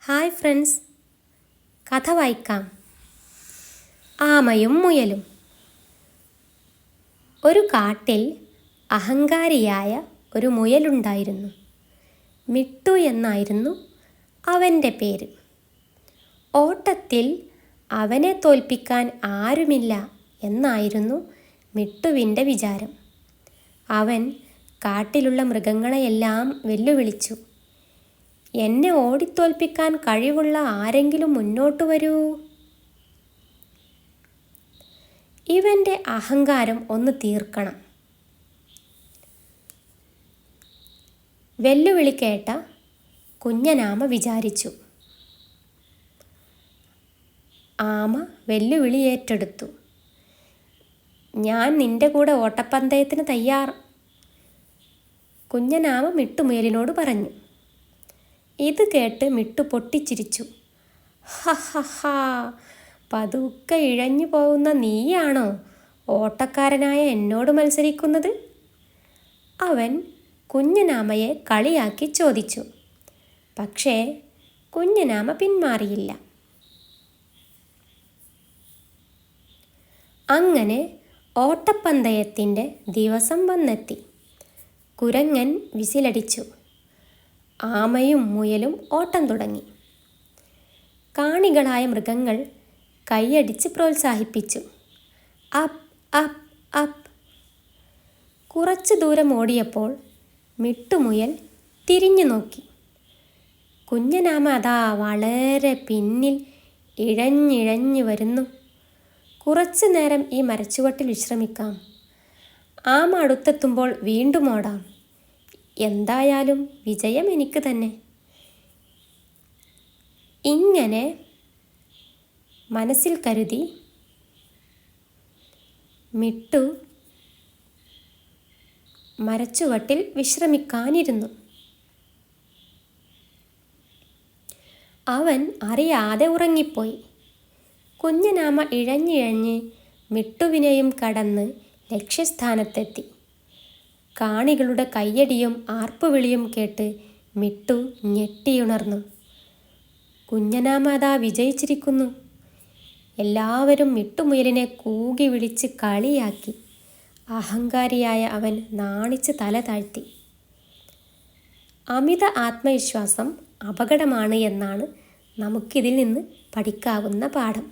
Hi friends, കഥ വായിക്കാം. ആമയും മുയലും. ഒരു കാട്ടിൽ അഹങ്കാരിയായ ഒരു മുയലുണ്ടായിരുന്നു. മിട്ടു എന്നായിരുന്നു അവൻ്റെ പേര്. ഓട്ടത്തിൽ അവനെ തോൽപ്പിക്കാൻ ആരുമില്ല എന്നായിരുന്നു മിട്ടുവിൻ്റെ വിചാരം. അവൻ കാട്ടിലുള്ള മൃഗങ്ങളെയെല്ലാം വെല്ലുവിളിച്ചു. എന്നെ ഓടിത്തോൽപ്പിക്കാൻ കഴിവുള്ള ആരെങ്കിലും മുന്നോട്ട് വരൂ. ഇവൻ്റെ അഹങ്കാരം ഒന്ന് തീർക്കണം. വെല്ലുവിളി കേട്ട കുഞ്ഞനാമ വിചാരിച്ചു. ആമ വെല്ലുവിളി ഏറ്റെടുത്തു. ഞാൻ നിന്റെ കൂടെ ഓട്ടപ്പന്തയത്തിന് തയ്യാർ. കുഞ്ഞനാമ മിട്ടുമുയലിനോട് പറഞ്ഞു. ഇത് കേട്ട് മിട്ടു പൊട്ടിച്ചിരിച്ചു. ഹ, പതുക്കെ ഇഴഞ്ഞു പോകുന്ന നീയാണോ ഓട്ടക്കാരനായ എന്നോട് മത്സരിക്കുന്നത്? അവൻ കുഞ്ഞനാമയെ കളിയാക്കി ചോദിച്ചു. പക്ഷേ കുഞ്ഞനാമ പിന്മാറിയില്ല. അങ്ങനെ ഓട്ടപ്പന്തയത്തിൻ്റെ ദിവസം വന്നെത്തി. കുരങ്ങൻ വിസിലടിച്ചു. ആമയും മുയലും ഓട്ടം തുടങ്ങി. കാണികളായ മൃഗങ്ങൾ കൈയടിച്ച് പ്രോത്സാഹിപ്പിച്ചു. Up up up. കുറച്ചു ദൂരം ഓടിയപ്പോൾ മിട്ടുമുയൽ തിരിഞ്ഞു നോക്കി. കുഞ്ഞനാമ അതാ വളരെ പിന്നിൽ ഇഴഞ്ഞിഴഞ്ഞു വരുന്നു. കുറച്ചു നേരം ഈ മരച്ചുവട്ടിൽ വിശ്രമിക്കാം. ആമ അടുത്തെത്തുമ്പോൾ വീണ്ടും ഓടാം. എന്തായാലും വിജയം എനിക്ക് തന്നെ. ഇങ്ങനെ മനസ്സിൽ കരുതി മിട്ടു മരച്ചുവട്ടിൽ വിശ്രമിക്കാനിരുന്നു. അവൻ അറിയാതെ ഉറങ്ങിപ്പോയി. കുഞ്ഞനാമ ഇഴഞ്ഞിഴഞ്ഞ് മിട്ടുവിനെയും കടന്ന് ലക്ഷ്യസ്ഥാനത്തെത്തി. കാണികളുടെ കയ്യടിയും ആർപ്പുവിളിയും കേട്ട് മിട്ടു ഞെട്ടിയുണർന്നു. കുഞ്ഞനാമ അതാ വിജയിച്ചിരിക്കുന്നു. എല്ലാവരും മിട്ടുമുയലിനെ കൂകി വിളിച്ച് കളിയാക്കി. അഹങ്കാരിയായ അവൻ നാണിച്ച് തല താഴ്ത്തി. അമിത ആത്മവിശ്വാസം അപകടമാണ് എന്നാണ് നമുക്കിതിൽ നിന്ന് പഠിക്കാവുന്ന പാഠം.